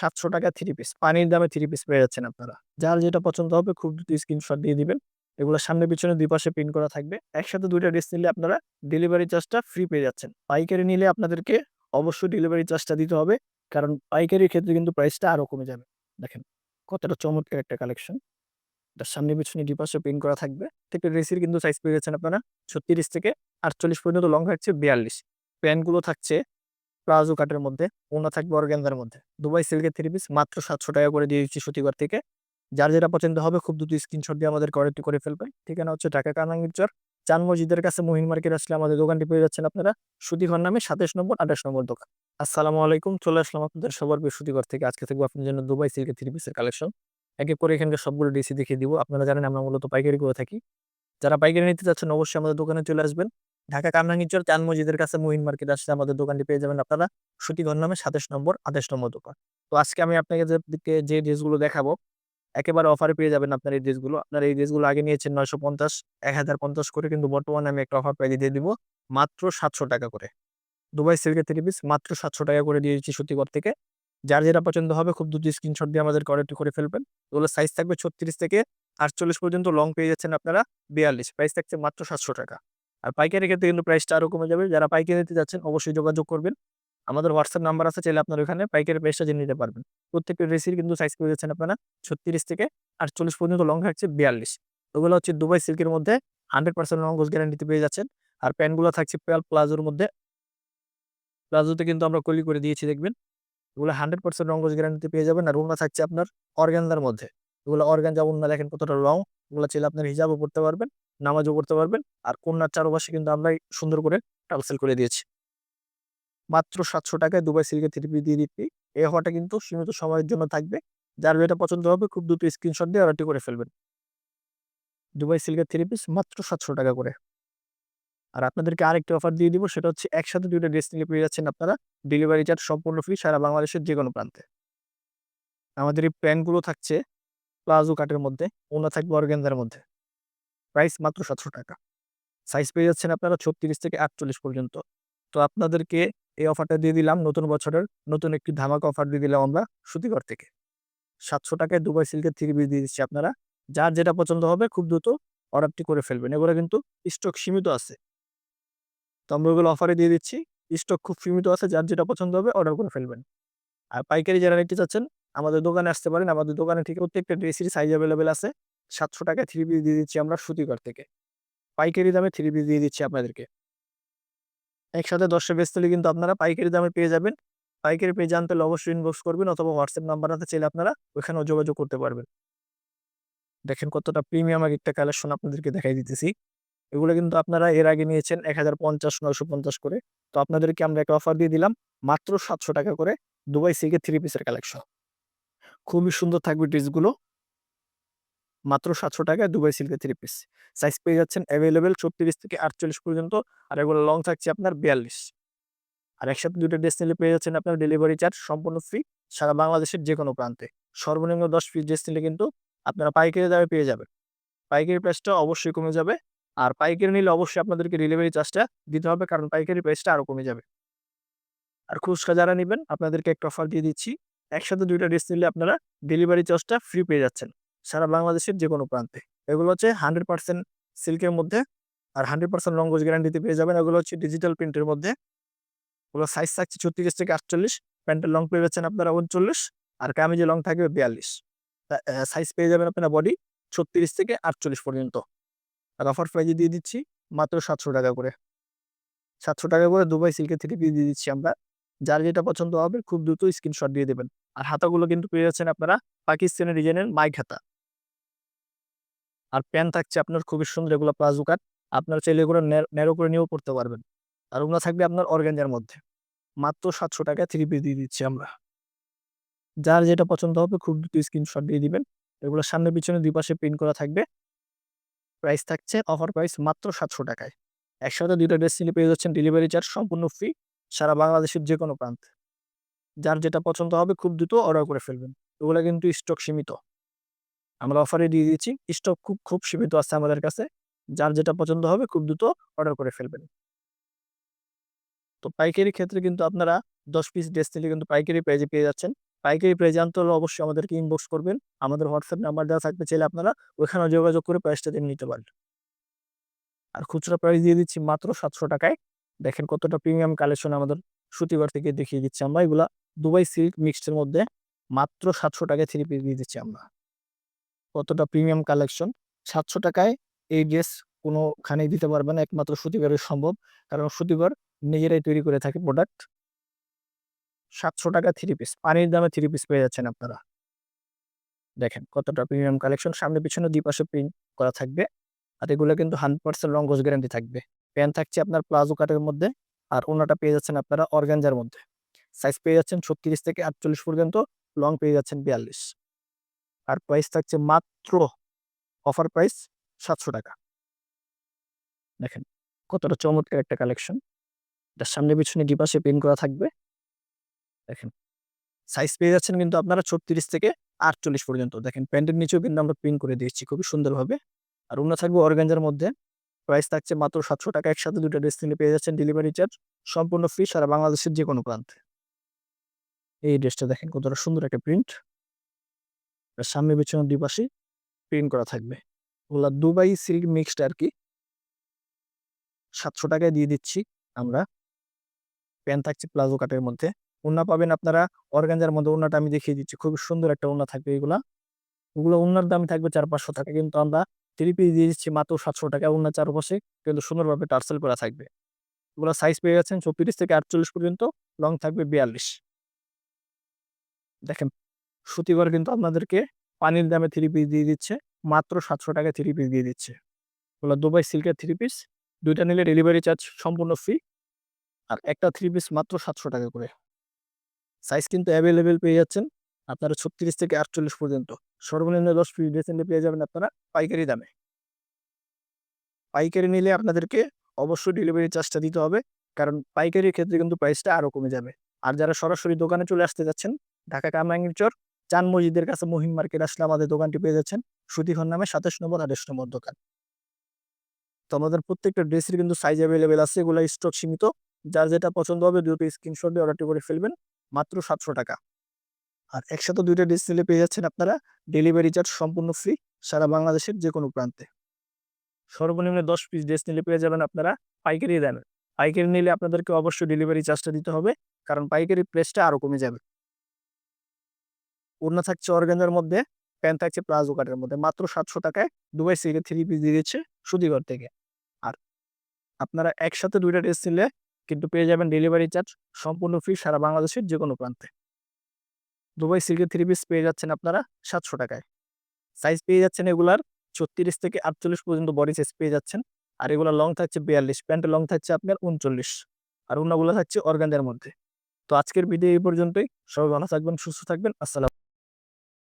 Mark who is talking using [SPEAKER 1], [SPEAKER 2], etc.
[SPEAKER 1] ৳৭০০ three piece. পানির দামে three piece পেয়ে যাচ্ছেন আপনারা। যার যেটা পছন্দ হবে খুব দ্রুত স্ক্রিনশট দিয়ে দিবেন। এগুলো সামনে পিছনে ২ পাশে প্রিন্ট করা থাকবে। একসাথে ২ টা ড্রেস নিলে আপনারা ডেলিভারি চার্জটা ফ্রি পেয়ে যাচ্ছেন। পাইকারি নিলে আপনাদেরকে অবশ্যই ডেলিভারি চার্জটা দিতে হবে। কারণ পাইকারির ক্ষেত্রে কিন্তু প্রাইসটা আরো কমে যাবে। দেখেন কতটা চমৎকার একটা কালেকশন। এটার সামনে পিছনে ২ পাশে প্রিন্ট করা থাকবে। প্রত্যেকটা ড্রেসের কিন্তু সাইজ পেয়ে যাচ্ছেন আপনারা ৩৬ থেকে ৪৮ পর্যন্ত, লং থাকছে ৪২। প্যান্টগুলো থাকছে প্লাজো কাটের মধ্যে, ওড়না থাকবে অর্গানজার মধ্যে। দুবাই সিল্কের থ্রি পিস মাত্র ৳৭০০ করে দিয়ে দিচ্ছি সুতিঘর থেকে। যার যেটা পছন্দ হবে খুব দ্রুত স্ক্রিনশট দিয়ে আমাদেরকে অর্ডারটি করে ফেলবেন। ঠিকানা হচ্ছে ঢাকা কারওয়ান চর, চান মসজিদের কাছে মহিন মার্কেট আসলে আমাদের দোকানটি পেয়ে যাচ্ছেন আপনারা। সুতিঘর নামে ২৭ নম্বর ২৮ নম্বর দোকান। আসসালামু আলাইকুম। চলে আসলাম আপনাদের সবার প্রিয় সুতিঘর থেকে। আজকে থাকবে আপনার জন্য দুবাই সিল্কের থ্রি পিসের কালেকশন। এক, এক করে এখানকার সবগুলো ডিসি দেখিয়ে দিব। আপনারা জানেন আমরা মূলত পাইকারি করে থাকি। যারা পাইকারি নিতে চাচ্ছেন অবশ্যই আমাদের দোকানে চলে আসবেন। ঢাকা কামরাঙ্গীরচর চান মসজিদের কাছে মুহিন মার্কেট আসলে আমাদের দোকানটি পেয়ে যাবেন আপনারা। সুতিঘর নামে ২৭ নম্বর ২৮ নম্বর দোকান। তো আজকে আমি আপনাকে যে ড্রেসগুলো দেখাবো একেবারে অফারে পেয়ে যাবেন আপনার এই ড্রেসগুলো। আপনারা এই ড্রেসগুলো আগে নিয়েছেন ৯৫০, ১০৫০ করে, কিন্তু বর্তমানে আমি একটা অফার প্রাইজে দিয়ে দিব মাত্র ৳৭০০ করে। দুবাই সিল্কের থ্রি পিস মাত্র ৳৭০০ করে দিয়ে দিচ্ছি সুতিঘর থেকে। যার যেটা পছন্দ হবে খুব দ্রুত স্ক্রিনশট দিয়ে আমাদেরকে অর্ডারটি করে ফেলবেন। এগুলোর সাইজ থাকবে ৩৬ থেকে ৪৮ পর্যন্ত, লং পেয়ে যাচ্ছেন আপনারা ৪২। প্রাইস থাকছে মাত্র ৳৭০০। আর পাইকারি ক্ষেত্রে কিন্তু প্রাইসটা আরো কমে যাবে। যারা পাইকারি নিতে যাচ্ছেন অবশ্যই যোগাযোগ করবেন। আমাদের WhatsApp নাম্বার আছে, চাইলে আপনারা ওখানে পাইকারি প্রাইসটা জেনে নিতে পারবেন। প্রত্যেকটা ড্রেসের কিন্তু সাইজ পেয়ে যাচ্ছেন আপনারা ৩৬ থেকে ৪৮ পর্যন্ত, লং থাকছে ৪২। ওগুলো হচ্ছে দুবাই সিল্কের মধ্যে 100% লং গোজ গ্যারান্টিতে পেয়ে যাচ্ছেন। আর প্যান্টগুলো থাকছে প্লাজোর মধ্যে। প্লাজোতে কিন্তু আমরা কলি করে দিয়েছি দেখবেন। এগুলো 100% রঙ্গজ গ্যারান্টিতে পেয়ে যাবেন। আর ওড়না থাকছে আপনার অর্গানজার মধ্যে। এগুলো অর্গানজা ওড়না, দেখেন কতটা লং। এগুলো চাইলে আপনার হিজাবও পড়তে পারবেন, নামাজও পড়তে পারবেন। আর কন্যার চারপাশে কিন্তু আমরাই সুন্দর করে টালসেল করে দিয়েছি। মাত্র ৳৭০০ য় দুবাই সিল্কের থ্রি পিস দিয়ে দিচ্ছি। এই অফারটা কিন্তু সীমিত সময়ের জন্য থাকবে। যার যেটা পছন্দ হবে খুব দ্রুত স্ক্রিনশট দিয়ে অর্ডারটি করে ফেলবেন। দুবাই সিল্কের থ্রি পিস মাত্র ৳৭০০ করে। আর আপনাদেরকে আরেকটা অফার দিয়ে দিব, সেটা হচ্ছে একসাথে ২ টা ড্রেস নিলে পেয়ে যাচ্ছেন আপনারা ডেলিভারি চার্জ সম্পূর্ণ ফ্রি সারা বাংলাদেশের যেকোনো প্রান্তে। আমাদের এই প্যান্টগুলো থাকছে প্লাজো কাটের মধ্যে, ওড়না থাকবে অর্গানজার মধ্যে। প্রাইস মাত্র ৳৭০০। সাইজ পেয়ে যাচ্ছেন আপনারা ৩৬ থেকে ৪৮ পর্যন্ত। তো আপনাদেরকে এই অফারটা দিয়ে দিলাম নতুন বছরের নতুন একটি ধামাকা অফার দিয়ে দিলাম আমরা সুতিঘর থেকে। ৳৭০০ য় দুবাই সিল্কের থ্রি পিস দিয়ে দিচ্ছি আপনারা। যার যেটা পছন্দ হবে খুব দ্রুত অর্ডারটি করে ফেলবেন। এগুলো কিন্তু স্টক সীমিত আছে। তো আমরা ওগুলো অফারে দিয়ে দিচ্ছি। স্টক খুব সীমিত আছে। যার যেটা পছন্দ হবে অর্ডার করে ফেলবেন। আর পাইকারি যারা নিতে চাচ্ছেন আমাদের দোকানে আসতে পারেন। আমাদের দোকানে ঠিক প্রত্যেকটা ড্রেসেরই সাইজ এভেইলেবল আছে। ৳৭০০ য় থ্রি পিস দিয়ে দিচ্ছি আমরা সুতিঘর থেকে। পাইকারি দামে থ্রি পিস দিয়ে দিচ্ছি আপনাদেরকে। একসাথে ১০ টা পিস নিলে কিন্তু আপনারা পাইকারি দামে পেয়ে যাবেন। পাইকারি পেয়ে জানতে হলে অবশ্যই ইনবক্স করবেন, অথবা WhatsApp নাম্বার আছে, চাইলে আপনারা ওখানেও যোগাযোগ করতে পারবেন। দেখেন কতটা প্রিমিয়াম একটা কালেকশন আপনাদেরকে দেখাই দিতেছি। এগুলো কিন্তু আপনারা এর আগে নিয়েছেন ১০৫০, ৯৫০ করে। তো আপনাদেরকে আমরা একটা অফার দিয়ে দিলাম মাত্র ৳৭০০ করে দুবাই সিল্কের থ্রি পিসের কালেকশন। খুবই সুন্দর থাকবে ড্রেসগুলো। মাত্র ৳৭০০ দুবাই সিল্কের থ্রি পিস। সাইজ পেয়ে যাচ্ছেন এভেইলেবল ৩৬ থেকে ৪৮ পর্যন্ত। আর এগুলো লং থাকছে আপনার ৪২। আর একসাথে ২ টা ড্রেস নিলে পেয়ে যাচ্ছেন আপনার ডেলিভারি চার্জ সম্পূর্ণ ফ্রি সারা বাংলাদেশের যেকোনো প্রান্তে। সর্বনিম্ন ১০ পিস ড্রেস নিলে কিন্তু আপনারা পাইকারি দামে পেয়ে যাবেন। পাইকারি প্রাইসটা অবশ্যই কমে যাবে। আর পাইকারি নিলে অবশ্যই আপনাদেরকে ডেলিভারি চার্জটা দিতে হবে, কারণ পাইকারি প্রাইসটা আরো কমে যাবে। আর খুচরা যারা নিবেন আপনাদেরকে একটা অফার দিয়ে দিচ্ছি। একসাথে ২ টা ড্রেস নিলে আপনারা ডেলিভারি চার্জটা ফ্রি পেয়ে যাচ্ছেন সারা বাংলাদেশের যেকোনো প্রান্তে। এগুলো হচ্ছে 100% সিল্কের মধ্যে, আর 100% রঙ্গজ গ্যারান্টিতে পেয়ে যাবেন। এগুলো হচ্ছে ডিজিটাল প্রিন্টের মধ্যে। ওগুলো সাইজ থাকছে ৩৬ থেকে ৪৮। প্যান্টের লং পেয়ে যাচ্ছেন আপনারা ৩৯, আর কামিজের লং থাকবে ৪২। সাইজ পেয়ে যাবেন আপনারা বডি ৩৬ থেকে ৪৮ পর্যন্ত। আর অফার প্রাইজে দিয়ে দিচ্ছি মাত্র ৳৭০০ করে। ৳৭০০ করে দুবাই সিল্কের থ্রি পিস দিয়ে দিচ্ছি আমরা। যার যেটা পছন্দ হবে খুব দ্রুত স্ক্রিনশট দিয়ে দিবেন। আর হাতাগুলো কিন্তু পেয়ে যাচ্ছেন আপনারা পাকিস্তানি ডিজাইনের মাইক হাতা। আর প্যান্ট থাকছে আপনার খুবই সুন্দর, এগুলো প্লাজো কাট। আপনারা চাইলে এগুলো ন্যারো করে নিয়েও পড়তে পারবেন। আর ওগুলো থাকবে আপনার অর্গানজার মধ্যে। মাত্র ৳৭০০ থ্রি পিস দিয়ে দিচ্ছি আমরা। যার যেটা পছন্দ হবে খুব দ্রুত স্ক্রিনশট দিয়ে দিবেন। এগুলো সামনে পিছনে ২ পাশে প্রিন্ট করা থাকবে। প্রাইস থাকছে অফার প্রাইস মাত্র ৳৭০০ য়। একসাথে ২ টা ড্রেস নিলে পেয়ে যাচ্ছেন ডেলিভারি চার্জ সম্পূর্ণ ফ্রি সারা বাংলাদেশের যেকোনো প্রান্তে। যার যেটা পছন্দ হবে খুব দ্রুত অর্ডার করে ফেলবেন। এগুলা কিন্তু স্টক সীমিত। আমরা অফারে দিয়ে দিয়েছি। স্টক খুব সীমিত আছে আমাদের কাছে। যার যেটা পছন্দ হবে খুব দ্রুত অর্ডার করে ফেলবেন। তো পাইকারি ক্ষেত্রে কিন্তু আপনারা ১০ পিস ড্রেস নিলে কিন্তু পাইকারি প্রাইজে পেয়ে যাচ্ছেন পাইকারি প্রাইস জানতে হলে অবশ্যই আমাদেরকে ইনবক্স করবেন। আমাদের হোয়াটসঅ্যাপ নাম্বার দেওয়া থাকবে, চাইলে আপনারা ওখানে যোগাযোগ করে প্রাইসটা জেনে নিতে পারেন। আর খুচরা প্রাইস দিয়ে দিচ্ছি মাত্র 700 টাকায়। দেখেন কতটা প্রিমিয়াম কালেকশন আমাদের সুতিঘর থেকে দেখিয়ে দিচ্ছি আমরা। এগুলা দুবাই সিল্ক মিক্সড এর মধ্যে মাত্র 700 টাকায় থ্রি পিস দিয়ে দিচ্ছি আমরা। কতটা প্রিমিয়াম কালেকশন! 700 টাকায় এই ড্রেস কোনোখানেই দিতে পারবে না, একমাত্র সুতিঘরে সম্ভব। কারণ সুতিঘর নিজেরাই তৈরি করে থাকে প্রোডাক্ট। 700 টাকা থ্রি পিস, পানির দামে থ্রি পিস পেয়ে যাচ্ছেন আপনারা। দেখেন কতটা প্রিমিয়াম কালেকশন, সামনে পিছনে দুই পাশে প্রিন্ট করা থাকবে। আর এগুলো কিন্তু 100% রং ঘোষ গ্যারান্টি থাকবে। প্যান্ট থাকছে আপনার প্লাজো কাটের মধ্যে, আর ওনাটা পেয়ে যাচ্ছেন আপনারা অর্গানজার মধ্যে। সাইজ পেয়ে যাচ্ছেন 36 থেকে 48 পর্যন্ত, লং পেয়ে যাচ্ছেন 42। আর প্রাইস থাকছে মাত্র অফার প্রাইস 700 টাকা। দেখেন কতটা চমৎকার একটা কালেকশন, যার সামনে পিছনে দুই পাশে প্রিন্ট করা থাকবে। দেখেন সাইজ পেয়ে যাচ্ছেন কিন্তু আপনারা 36 থেকে 48 পর্যন্ত। দেখেন প্যান্টের নিচেও কিন্তু আমরা প্রিন্ট করে দিয়েছি খুবই সুন্দরভাবে। আর ওড়না থাকবে অর্গানজার মধ্যে। প্রাইস থাকছে মাত্র 700 টাকা। একসাথে 2টা ড্রেস নিলে পেয়ে যাচ্ছেন ডেলিভারি চার্জ সম্পূর্ণ ফ্রি সারা বাংলাদেশের যেকোনো প্রান্তে। এই ড্রেসটা দেখেন কতটা সুন্দর একটা প্রিন্ট। আর সামনে পিছনে দুই পাশে প্রিন্ট করা থাকবে। ওগুলা দুবাই সিল্ক মিক্সড আরকি। 700 টাকায় দিয়ে দিচ্ছি আমরা। প্যান্ট থাকছে প্লাজো কাটের মধ্যে। ওড়না পাবেন আপনারা অর্গানজার মধ্যে। ওড়নাটা আমি দেখিয়ে দিচ্ছি, খুবই সুন্দর একটা ওড়না থাকবে এগুলা। ওগুলো ওড়নার দাম থাকবে 400-500 টাকা, কিন্তু আমরা থ্রি পিস দিয়ে দিচ্ছি মাত্র 700 টাকায়। ওড়নার চারপাশে কিন্তু সুন্দরভাবে টার্সেল করা থাকবে। ওগুলো সাইজ পেয়ে যাচ্ছেন 34 থেকে 48 পর্যন্ত, লং থাকবে 42। দেখেন সুতিঘর কিন্তু আপনাদেরকে পানির দামে থ্রি পিস দিয়ে দিচ্ছে, মাত্র 700 টাকায় থ্রি পিস দিয়ে দিচ্ছে। ওগুলো দুবাই সিল্কের থ্রি পিস, 2টা নিলে ডেলিভারি চার্জ সম্পূর্ণ ফ্রি। আর একটা থ্রি পিস মাত্র 700 টাকা করে। সাইজ কিন্তু অ্যাভেলেবেল পেয়ে যাচ্ছেন আপনারা 36 থেকে 48 পর্যন্ত। সর্বনিম্ন 10 পিস ড্রেস নিলে পেয়ে যাবেন আপনারা পাইকারি দামে। পাইকারি নিলে আপনাদেরকে অবশ্যই ডেলিভারি চার্জটা দিতে হবে, কারণ পাইকারির ক্ষেত্রে কিন্তু প্রাইসটা আরো কমে যাবে। আর যারা সরাসরি দোকানে চলে আসতে যাচ্ছেন, ঢাকা কামরাঙ্গীরচর চান মসজিদের কাছে মহিম মার্কেট আসলে আমাদের দোকানটি পেয়ে যাচ্ছেন সুতিঘর নামে, 27 নম্বর 28 নম্বর দোকান। তো আমাদের প্রত্যেকটা ড্রেসের কিন্তু সাইজ অ্যাভেলেবেল আছে, এগুলো স্টক সীমিত। যার যেটা পছন্দ হবে দ্রুত স্ক্রিনশট দিয়ে অর্ডারটি করে ফেলবেন, মাত্র 700 টাকা। আর একসাথে 2টা ড্রেস নিলে পেয়ে যাচ্ছেন আপনারা ডেলিভারি চার্জ সম্পূর্ণ ফ্রি সারা বাংলাদেশের যেকোনো প্রান্তে। সর্বনিম্ন 10 পিস ড্রেস নিলে পেয়ে যাবেন আপনারা পাইকারি দামে। পাইকারি নিলে আপনাদেরকে অবশ্যই ডেলিভারি চার্জটা দিতে হবে, কারণ পাইকারি প্রাইসটা আরো কমে যাবে। ওড়না থাকছে অর্গানজার মধ্যে, প্যান্ট থাকছে প্লাজো কাটের মধ্যে, মাত্র 700 টাকায় দুবাই সিল্কের থ্রি পিস দিয়ে দিচ্ছে সুতিঘর থেকে। আর আপনারা একসাথে 2টা ড্রেস নিলে কিন্তু পেয়ে যাবেন ডেলিভারি চার্জ সম্পূর্ণ ফ্রি সারা বাংলাদেশের যেকোনো প্রান্তে। দুবাই সিল্কের থ্রি পিস পেয়ে যাচ্ছেন আপনারা 700 টাকায়। সাইজ পেয়ে যাচ্ছেন এগুলার 36 থেকে 48 পর্যন্ত বডি সাইজ পেয়ে যাচ্ছেন। আর এগুলা লং থাকছে 42, প্যান্টের লং থাকছে আপনার 39। আর ওড়নাগুলো থাকছে অর্গানজার মধ্যে। তো আজকের ভিডিও এই পর্যন্তই। সবাই ভালো থাকবেন, সুস্থ থাকবেন। আসসালাম।